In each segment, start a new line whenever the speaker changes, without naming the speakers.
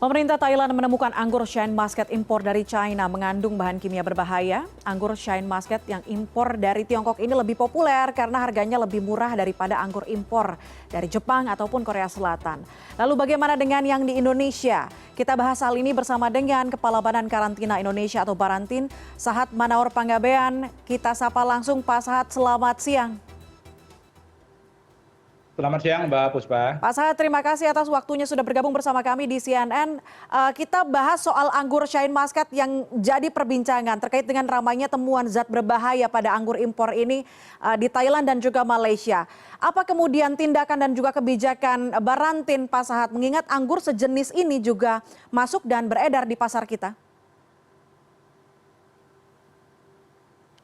Pemerintah Thailand menemukan anggur Shine Muscat impor dari China mengandung bahan kimia berbahaya. Anggur Shine Muscat yang impor dari Tiongkok ini lebih populer karena harganya lebih murah daripada anggur impor dari Jepang ataupun Korea Selatan. Lalu bagaimana dengan yang di Indonesia? Kita bahas hal ini bersama dengan Kepala Badan Karantina Indonesia atau Barantin, Sahat Manaur Panggabean. Kita sapa langsung Pak Sahat, selamat siang.
Selamat siang Mbak Puspa.
Pak Sahat, terima kasih atas waktunya sudah bergabung bersama kami di CNN. Kita bahas soal anggur Shine Muscat yang jadi perbincangan terkait dengan ramainya temuan zat berbahaya pada anggur impor ini di Thailand dan juga Malaysia. Apa kemudian tindakan dan juga kebijakan Barantin, Pak Sahat, mengingat anggur sejenis ini juga masuk dan beredar di pasar kita?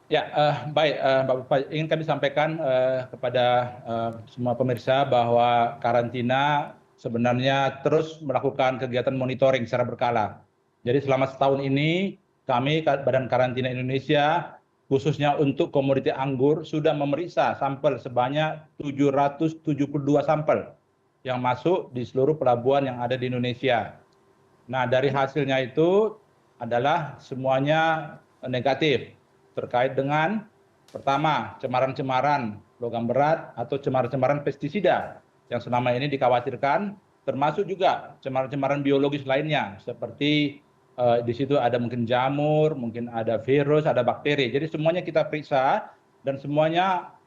Ya, baik Mbak Puspa, ingin kami sampaikan kepada semua pemirsa bahwa karantina sebenarnya terus melakukan kegiatan monitoring secara berkala. Jadi selama setahun ini kami Badan Karantina Indonesia khususnya untuk komoditi anggur sudah memeriksa sampel sebanyak 772 sampel yang masuk di seluruh pelabuhan yang ada di Indonesia. Nah, dari hasilnya itu adalah semuanya negatif terkait dengan pertama cemaran-cemaran logam berat atau cemaran-cemaran pestisida yang selama ini dikhawatirkan, termasuk juga cemaran-cemaran biologis lainnya seperti di situ ada mungkin jamur, mungkin ada virus, ada bakteri. Jadi semuanya kita periksa dan semuanya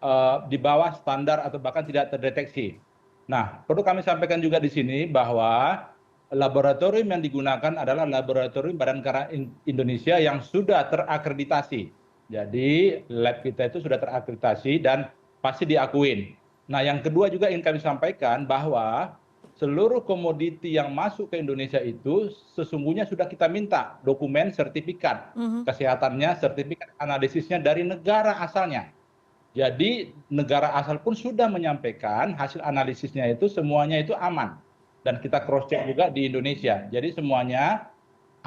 di bawah standar atau bahkan tidak terdeteksi. Nah, perlu kami sampaikan juga di sini bahwa laboratorium yang digunakan adalah laboratorium Badan Karantina Indonesia yang sudah terakreditasi. Jadi lab kita itu sudah terakreditasi dan pasti diakuin. Nah, yang kedua juga ingin kami sampaikan bahwa seluruh komoditi yang masuk ke Indonesia itu sesungguhnya sudah kita minta dokumen sertifikat kesehatannya, sertifikat analisisnya dari negara asalnya. Jadi negara asal pun sudah menyampaikan hasil analisisnya itu semuanya itu aman. Dan kita cross check juga di Indonesia. Jadi semuanya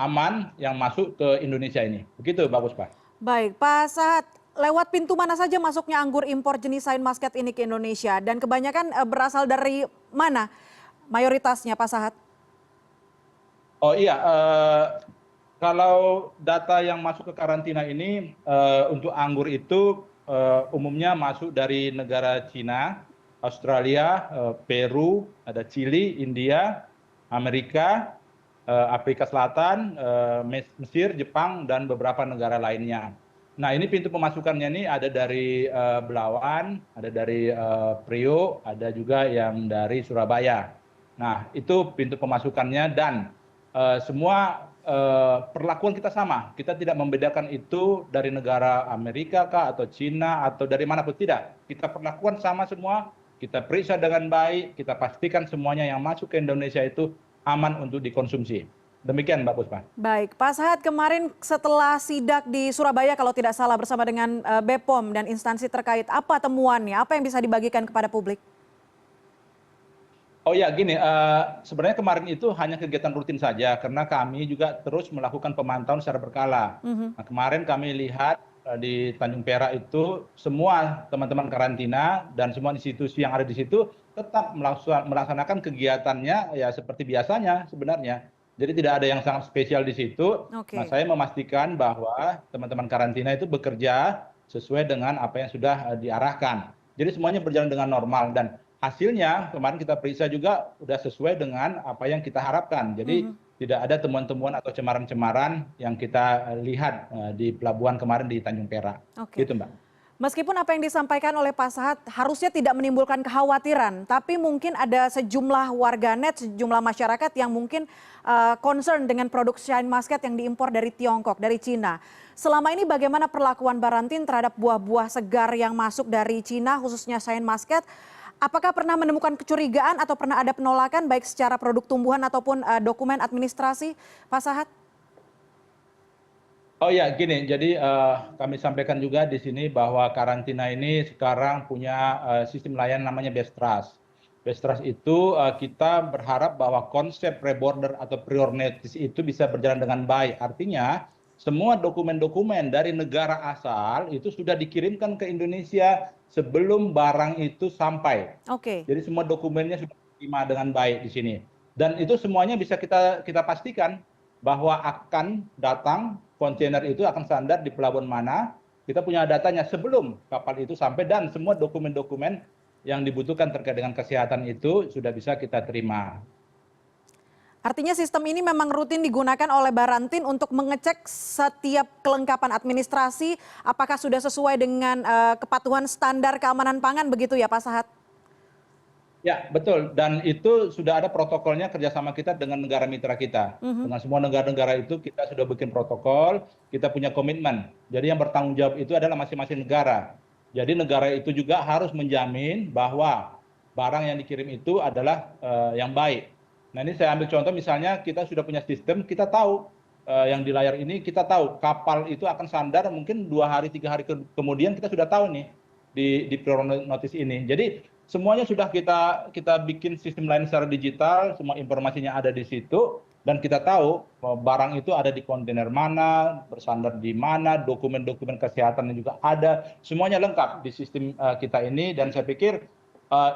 aman yang masuk ke Indonesia ini. Begitu Mbak Puspa.
Baik, Pak Sahat, lewat pintu mana saja masuknya anggur impor jenis Shine Muscat ini ke Indonesia? Dan kebanyakan berasal dari mana mayoritasnya, Pak Sahat?
Oh iya, kalau data yang masuk ke karantina ini untuk anggur itu umumnya masuk dari negara Cina, Australia, Peru, ada Chili, India, Amerika, Afrika Selatan, Mesir, Jepang, dan beberapa negara lainnya. Nah, ini pintu pemasukannya ini ada dari Belawan, ada dari Priok, ada juga yang dari Surabaya. Nah, itu pintu pemasukannya dan semua perlakuan kita sama. Kita tidak membedakan itu dari negara Amerika kah atau Cina atau dari mana pun tidak. Kita perlakuan sama semua, kita periksa dengan baik, kita pastikan semuanya yang masuk ke Indonesia itu aman untuk dikonsumsi. Demikian Mbak Puspa.
Baik, Pak Sahat, kemarin setelah sidak di Surabaya kalau tidak salah bersama dengan BPOM dan instansi terkait, apa temuannya? Apa yang bisa dibagikan kepada publik?
Oh ya, gini, sebenarnya kemarin itu hanya kegiatan rutin saja karena kami juga terus melakukan pemantauan secara berkala. Nah, kemarin kami lihat di Tanjung Perak itu semua teman-teman karantina dan semua institusi yang ada di situ tetap melaksanakan kegiatannya ya seperti biasanya sebenarnya. Jadi tidak ada yang sangat spesial di situ. Nah, saya memastikan bahwa teman-teman karantina itu bekerja sesuai dengan apa yang sudah diarahkan. Jadi semuanya berjalan dengan normal dan hasilnya kemarin kita periksa juga sudah sesuai dengan apa yang kita harapkan. Jadi tidak ada temuan-temuan atau cemaran-cemaran yang kita lihat di pelabuhan kemarin di Tanjung Perak. Gitu Mbak.
Meskipun apa yang disampaikan oleh Pak Sahat harusnya tidak menimbulkan kekhawatiran, tapi mungkin ada sejumlah warganet, sejumlah masyarakat yang mungkin concern dengan produk Shine Muscat yang diimpor dari Tiongkok, dari Cina. Selama ini bagaimana perlakuan Barantin terhadap buah-buah segar yang masuk dari Cina, khususnya Shine Muscat? Apakah pernah menemukan kecurigaan atau pernah ada penolakan baik secara produk tumbuhan ataupun dokumen administrasi, Pak Sahat?
Oh ya, gini, jadi kami sampaikan juga di sini bahwa karantina ini sekarang punya sistem layanan namanya Best Trust. Best Trust itu kita berharap bahwa konsep pre-border atau prior notice itu bisa berjalan dengan baik. Artinya semua dokumen-dokumen dari negara asal itu sudah dikirimkan ke Indonesia sebelum barang itu sampai. Jadi semua dokumennya sudah diterima dengan baik di sini. Dan itu semuanya bisa kita pastikan bahwa akan datang kontainer itu akan standar di pelabuhan mana. Kita punya datanya sebelum kapal itu sampai dan semua dokumen-dokumen yang dibutuhkan terkait dengan kesehatan itu sudah bisa kita terima.
Artinya sistem ini memang rutin digunakan oleh Barantin untuk mengecek setiap kelengkapan administrasi, apakah sudah sesuai dengan kepatuhan standar keamanan pangan begitu ya Pak Sahat?
Ya, betul. Dan itu sudah ada protokolnya kerjasama kita dengan negara mitra kita. Dengan semua negara-negara itu kita sudah bikin protokol, kita punya komitmen. Jadi yang bertanggung jawab itu adalah masing-masing negara. Jadi negara itu juga harus menjamin bahwa barang yang dikirim itu adalah yang baik. Nah ini saya ambil contoh misalnya kita sudah punya sistem, kita tahu yang di layar ini kita tahu kapal itu akan sandar mungkin 2 hari 3 hari kemudian kita sudah tahu nih di priority notice ini. Jadi semuanya sudah kita bikin sistem lain secara digital, semua informasinya ada di situ dan kita tahu barang itu ada di kontainer mana, bersandar di mana, dokumen-dokumen kesehatannya juga ada, semuanya lengkap di sistem kita ini dan saya pikir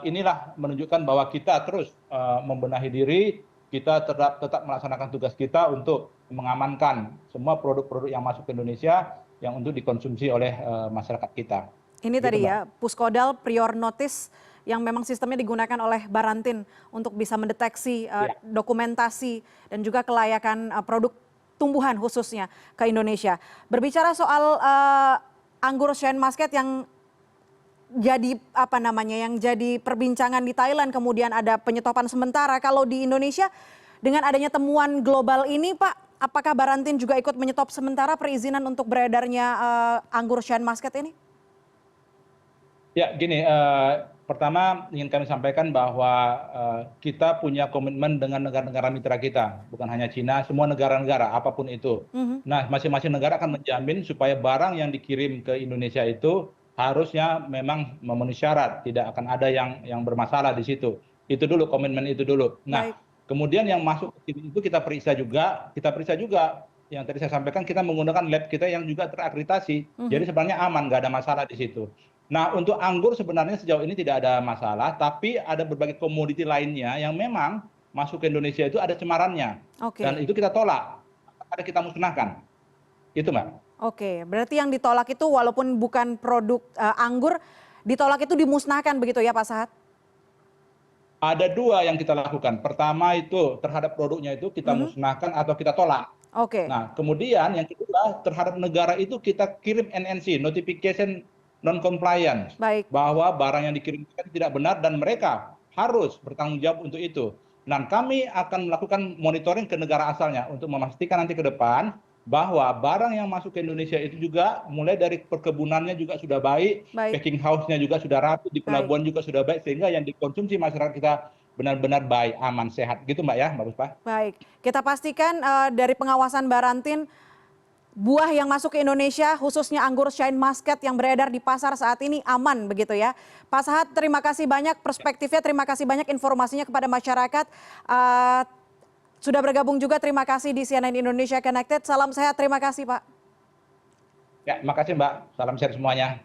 inilah menunjukkan bahwa kita terus membenahi diri, kita tetap melaksanakan tugas kita untuk mengamankan semua produk-produk yang masuk ke Indonesia yang untuk dikonsumsi oleh masyarakat kita.
Ini
Gitu,
tadi
Mbak.
ya, Puskodal Prior Notice yang memang sistemnya digunakan oleh Barantin untuk bisa mendeteksi
Ya.
dokumentasi dan juga kelayakan produk tumbuhan khususnya ke Indonesia. Berbicara soal anggur Shine Muscat yang jadi apa namanya yang jadi perbincangan di Thailand kemudian ada penyetopan sementara. Kalau di Indonesia dengan adanya temuan global ini Pak, apakah Barantin juga ikut menyetop sementara perizinan untuk beredarnya anggur Shine Muscat ini?
Ya, gini, pertama ingin kami sampaikan bahwa kita punya komitmen dengan negara-negara mitra kita, bukan hanya Cina, semua negara-negara, apapun itu. Nah, masing-masing negara akan menjamin supaya barang yang dikirim ke Indonesia itu harusnya memang memenuhi syarat, tidak akan ada yang bermasalah di situ. Itu dulu, komitmen itu dulu.
Baik,
Nah, kemudian yang masuk ke sini itu kita periksa juga. Yang tadi saya sampaikan kita menggunakan lab kita yang juga terakreditasi. Jadi sebenarnya aman, nggak ada masalah di situ. Nah untuk anggur sebenarnya sejauh ini tidak ada masalah, tapi ada berbagai komoditi lainnya yang memang masuk ke Indonesia itu ada cemarannya. Dan
oke.
itu kita tolak, ada kita musnahkan. Itu Mbak.
Oke, berarti yang ditolak itu walaupun bukan produk anggur, ditolak itu dimusnahkan begitu ya Pak Sahat?
Ada 2 yang kita lakukan. Pertama itu terhadap produknya itu kita musnahkan atau kita tolak.
Oke,
Nah kemudian yang kedua terhadap negara itu kita kirim NNC, Notification Non-Compliance.
baik.
Bahwa barang yang dikirimkan tidak benar dan mereka harus bertanggung jawab untuk itu. Nah kami akan melakukan monitoring ke negara asalnya untuk memastikan nanti ke depan bahwa barang yang masuk ke Indonesia itu juga mulai dari perkebunannya juga sudah baik,
Baik,
packing house-nya juga sudah rapi, di
baik,
pelabuhan juga sudah baik, sehingga yang dikonsumsi masyarakat kita benar-benar baik, aman, sehat. Gitu Mbak ya, Mbak Puspa.
baik. Kita pastikan dari pengawasan Barantin, buah yang masuk ke Indonesia, khususnya anggur Shine Muscat yang beredar di pasar saat ini aman begitu ya. Pak Sahat, terima kasih banyak perspektifnya, terima kasih banyak informasinya kepada masyarakat. Sudah bergabung juga, terima kasih di CNN Indonesia Connected. Salam sehat, terima kasih Pak.
Ya, makasih Mbak. Salam sehat semuanya.